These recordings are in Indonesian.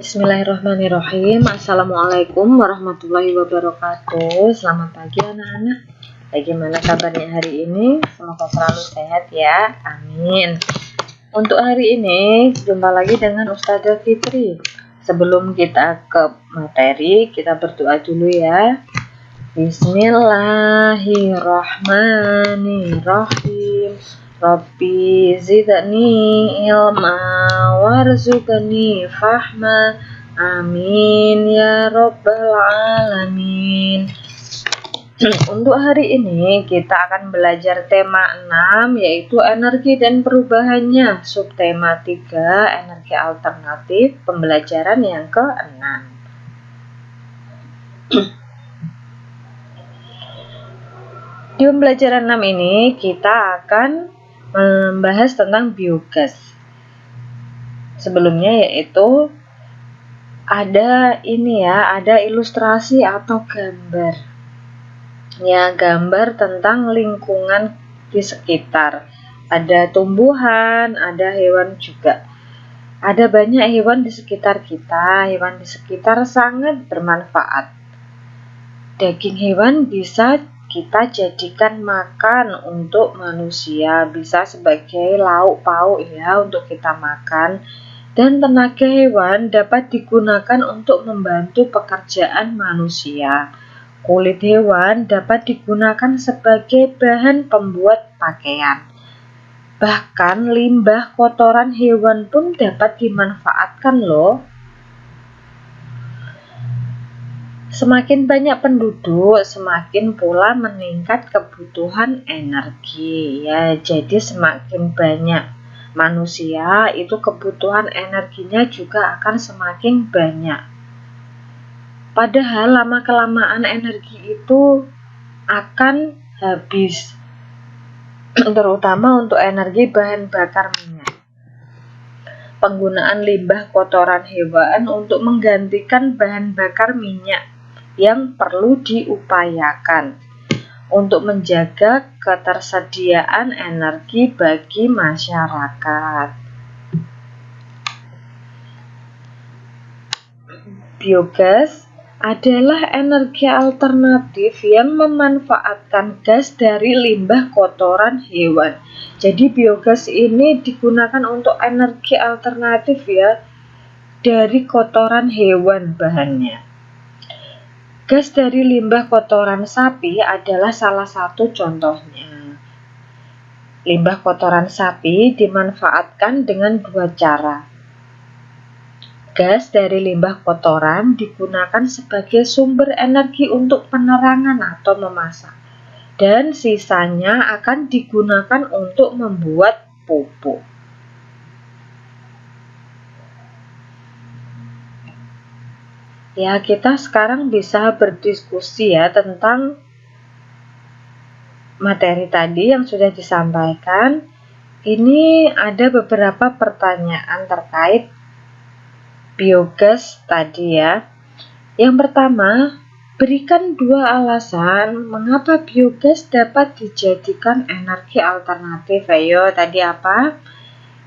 Bismillahirrahmanirrahim. Assalamualaikum warahmatullahi wabarakatuh. Selamat pagi anak-anak. Bagaimana kabarnya hari ini? Semoga selalu sehat ya. Amin. Untuk hari ini jumpa lagi dengan Ustazah Fitri. Sebelum kita ke materi, kita berdoa dulu ya. Bismillahirrahmanirrahim. Rabbi zidni ilma warzuqni fahma. Amin ya rabbal alamin. Untuk hari ini kita akan belajar tema 6 yaitu energi dan perubahannya. Subtema 3 energi alternatif, pembelajaran yang ke-6. Di pembelajaran 6 ini kita akan membahas tentang biogas. Sebelumnya yaitu ada ilustrasi atau gambar. Ya, gambar tentang lingkungan di sekitar. Ada tumbuhan, ada hewan juga. Ada banyak hewan di sekitar kita. Hewan di sekitar sangat bermanfaat. Daging hewan bisa kita jadikan makan untuk manusia, bisa sebagai lauk pauk ya untuk kita makan, dan tenaga hewan dapat digunakan untuk membantu pekerjaan manusia. Kulit hewan dapat digunakan sebagai bahan pembuat pakaian. Bahkan limbah kotoran hewan pun dapat dimanfaatkan loh. Semakin banyak penduduk, semakin pula meningkat kebutuhan energi ya. Jadi semakin banyak manusia, itu kebutuhan energinya juga akan semakin banyak. Padahal lama-kelamaan energi itu akan habis, terutama untuk energi bahan bakar minyak. Penggunaan limbah kotoran hewan untuk menggantikan bahan bakar minyak yang perlu diupayakan untuk menjaga ketersediaan energi bagi masyarakat. Biogas adalah energi alternatif yang memanfaatkan gas dari limbah kotoran hewan. Jadi biogas ini digunakan untuk energi alternatif ya, dari kotoran hewan bahannya. Gas dari limbah kotoran sapi adalah salah satu contohnya. Limbah kotoran sapi dimanfaatkan dengan dua cara. Gas dari limbah kotoran digunakan sebagai sumber energi untuk penerangan atau memasak, dan sisanya akan digunakan untuk membuat pupuk. Ya, kita sekarang bisa berdiskusi ya tentang materi tadi yang sudah disampaikan. Ini ada beberapa pertanyaan terkait biogas tadi ya. Yang pertama, berikan dua alasan mengapa biogas dapat dijadikan energi alternatif. Ayo, tadi apa?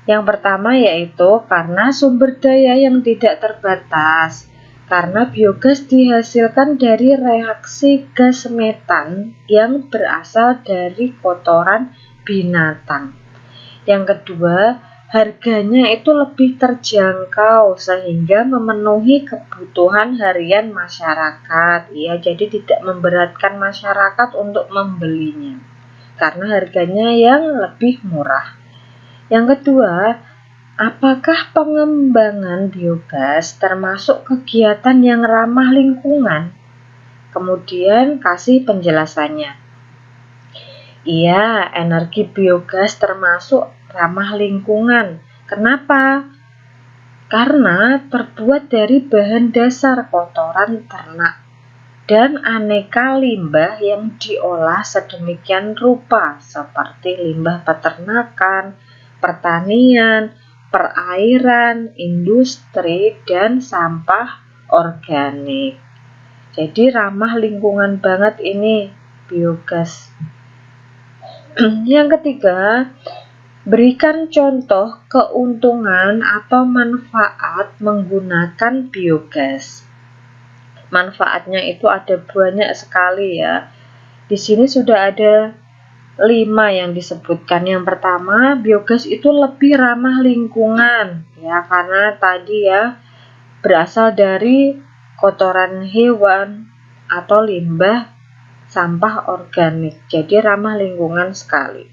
Yang pertama yaitu karena sumber daya yang tidak terbatas. Karena biogas dihasilkan dari reaksi gas metan yang berasal dari kotoran binatang. Yang kedua, harganya itu lebih terjangkau sehingga memenuhi kebutuhan harian masyarakat. Ya, jadi tidak memberatkan masyarakat untuk membelinya karena harganya yang lebih murah. Yang kedua, apakah pengembangan biogas termasuk kegiatan yang ramah lingkungan? Kemudian kasih penjelasannya. Iya, energi biogas termasuk ramah lingkungan. Kenapa? Karena terbuat dari bahan dasar kotoran ternak dan aneka limbah yang diolah sedemikian rupa seperti limbah peternakan, pertanian, perairan, industri, dan sampah organik. Jadi ramah lingkungan banget ini biogas. Yang ketiga, Berikan contoh keuntungan atau manfaat menggunakan biogas. Manfaatnya itu ada banyak sekali ya. Di sini sudah ada 5 yang disebutkan. Yang pertama, biogas itu lebih ramah lingkungan ya, karena tadi ya berasal dari kotoran hewan atau limbah sampah organik. Jadi ramah lingkungan sekali.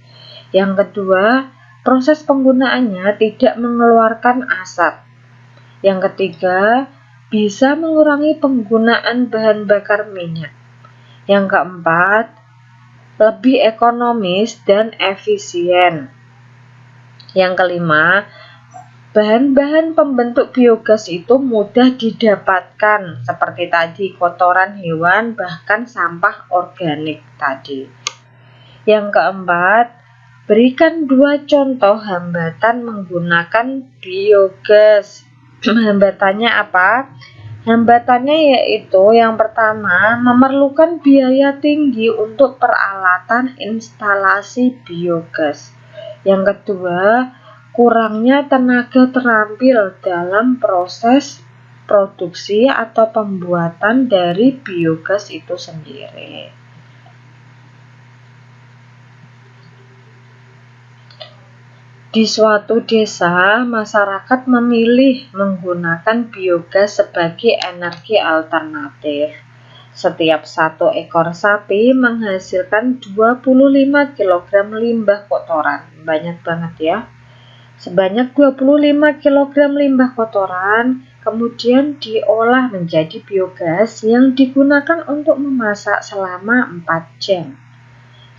Yang kedua, proses penggunaannya tidak mengeluarkan asap. Yang ketiga, bisa mengurangi penggunaan bahan bakar minyak. Yang keempat, lebih ekonomis dan efisien. Yang kelima, bahan-bahan pembentuk biogas itu mudah didapatkan, seperti tadi kotoran hewan, bahkan sampah organik tadi. Yang keempat, berikan 2 contoh hambatan menggunakan biogas. Hambatannya apa? Hambatannya yaitu yang pertama, memerlukan biaya tinggi untuk peralatan instalasi biogas. Yang kedua, kurangnya tenaga terampil dalam proses produksi atau pembuatan dari biogas itu sendiri. Di suatu desa, masyarakat memilih menggunakan biogas sebagai energi alternatif. Setiap 1 ekor sapi menghasilkan 25 kg limbah kotoran. Banyak banget ya. Sebanyak 25 kg limbah kotoran kemudian diolah menjadi biogas yang digunakan untuk memasak selama 4 jam.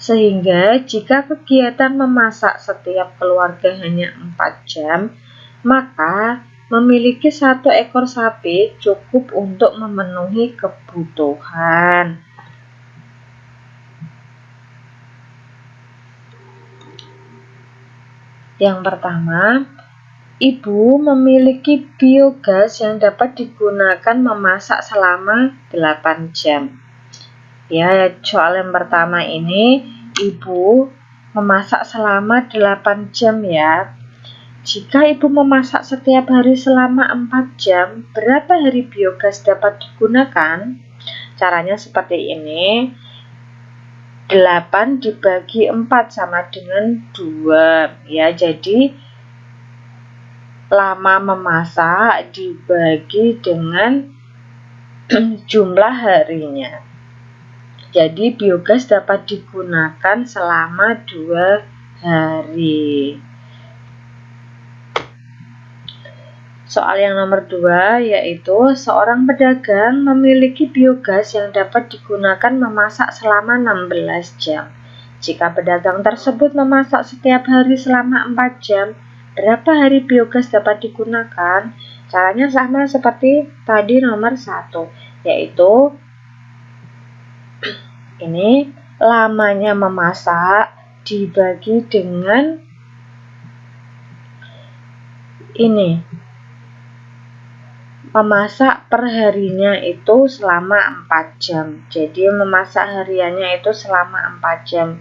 Sehingga jika kegiatan memasak setiap keluarga hanya 4 jam, maka memiliki 1 ekor sapi cukup untuk memenuhi kebutuhan. Yang pertama, ibu memiliki biogas yang dapat digunakan memasak selama 8 jam. Ya, soal yang pertama ini ibu memasak selama 8 jam ya. Jika ibu memasak setiap hari selama 4 jam, berapa hari biogas dapat digunakan? Caranya seperti ini. 8 dibagi 4 sama dengan 2 ya. Jadi lama memasak dibagi dengan jumlah harinya. Jadi biogas dapat digunakan selama 2 hari. Soal yang nomor 2 yaitu seorang pedagang memiliki biogas yang dapat digunakan memasak selama 16 jam. Jika pedagang tersebut memasak setiap hari selama 4 jam, berapa hari biogas dapat digunakan? Caranya sama seperti tadi nomor 1, yaitu ini lamanya memasak dibagi dengan ini memasak perharinya itu selama 4 jam. Jadi memasak hariannya itu selama 4 jam.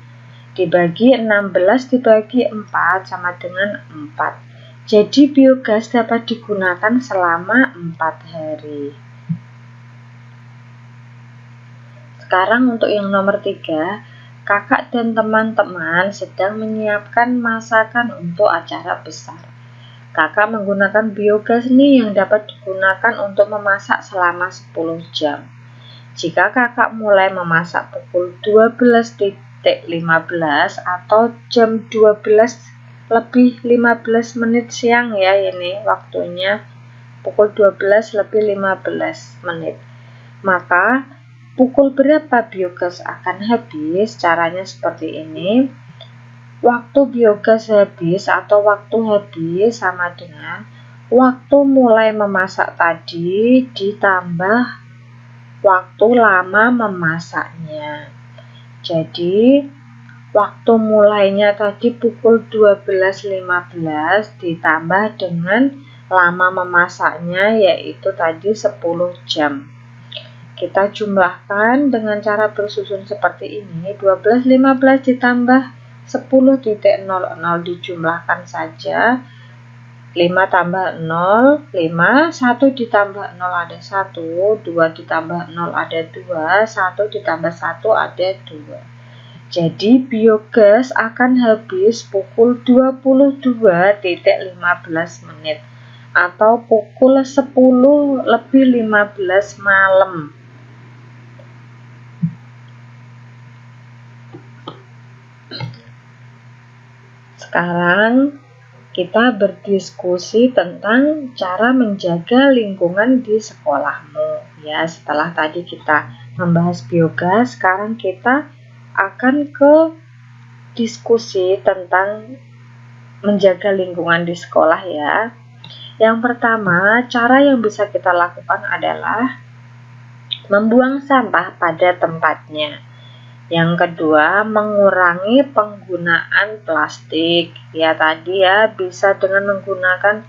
Dibagi 16 dibagi 4 sama dengan 4. Jadi biogas dapat digunakan selama 4 hari. Sekarang untuk yang nomor 3, kakak dan teman-teman sedang menyiapkan masakan untuk acara besar. Kakak menggunakan biogas nih yang dapat digunakan untuk memasak selama 10 jam. Jika kakak mulai memasak pukul 12.15 atau jam 12 lebih 15 menit siang ya, ini waktunya pukul 12 lebih 15 menit. Maka pukul berapa biogas akan habis? Caranya seperti ini. Waktu biogas habis atau waktu habis sama dengan waktu mulai memasak tadi ditambah waktu lama memasaknya. Jadi waktu mulainya tadi pukul 12.15 ditambah dengan lama memasaknya yaitu tadi 10 jam. Kita jumlahkan dengan cara bersusun seperti ini. 12.15 ditambah 10.00 dijumlahkan saja. 5 tambah 0, 5, 1 ditambah 0 ada 1, 2 ditambah 0 ada 2, 1 ditambah 1 ada 2. Jadi biogas akan habis pukul 22.15 menit atau pukul 10:15 malam. Sekarang kita berdiskusi tentang cara menjaga lingkungan di sekolahmu. Ya, setelah tadi kita membahas biogas, sekarang kita akan ke diskusi tentang menjaga lingkungan di sekolah ya. Yang pertama, cara yang bisa kita lakukan adalah membuang sampah pada tempatnya. Yang kedua, mengurangi penggunaan plastik. Ya tadi ya, bisa dengan menggunakan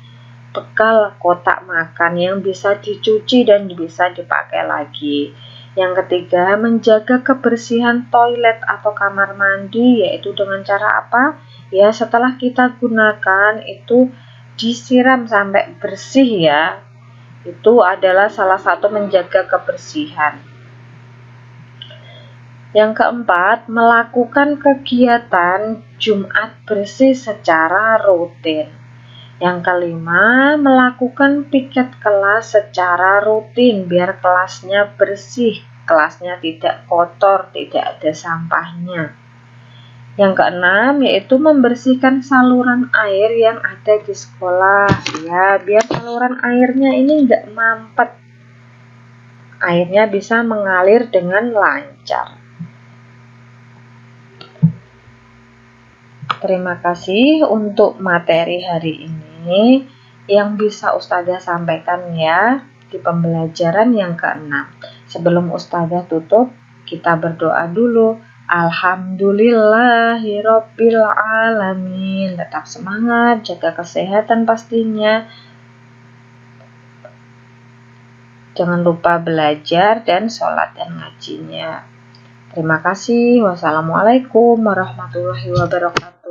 bekal kotak makan yang bisa dicuci dan bisa dipakai lagi. Yang ketiga, menjaga kebersihan toilet atau kamar mandi, yaitu dengan cara apa? Ya, setelah kita gunakan itu disiram sampai bersih ya. Itu adalah salah satu menjaga kebersihan. Yang keempat, melakukan kegiatan Jumat bersih secara rutin. Yang kelima, melakukan piket kelas secara rutin biar kelasnya bersih, kelasnya tidak kotor, tidak ada sampahnya. Yang keenam, yaitu membersihkan saluran air yang ada di sekolah. Ya, biar saluran airnya ini enggak mampet. Airnya bisa mengalir dengan lancar. Terima kasih untuk materi hari ini yang bisa Ustazah sampaikan ya di pembelajaran yang ke-6. Sebelum Ustazah tutup, kita berdoa dulu. Alhamdulillahirabbil alamin. Tetap semangat, jaga kesehatan pastinya. Jangan lupa belajar dan sholat dan ngajinya. Terima kasih. Wassalamualaikum warahmatullahi wabarakatuh.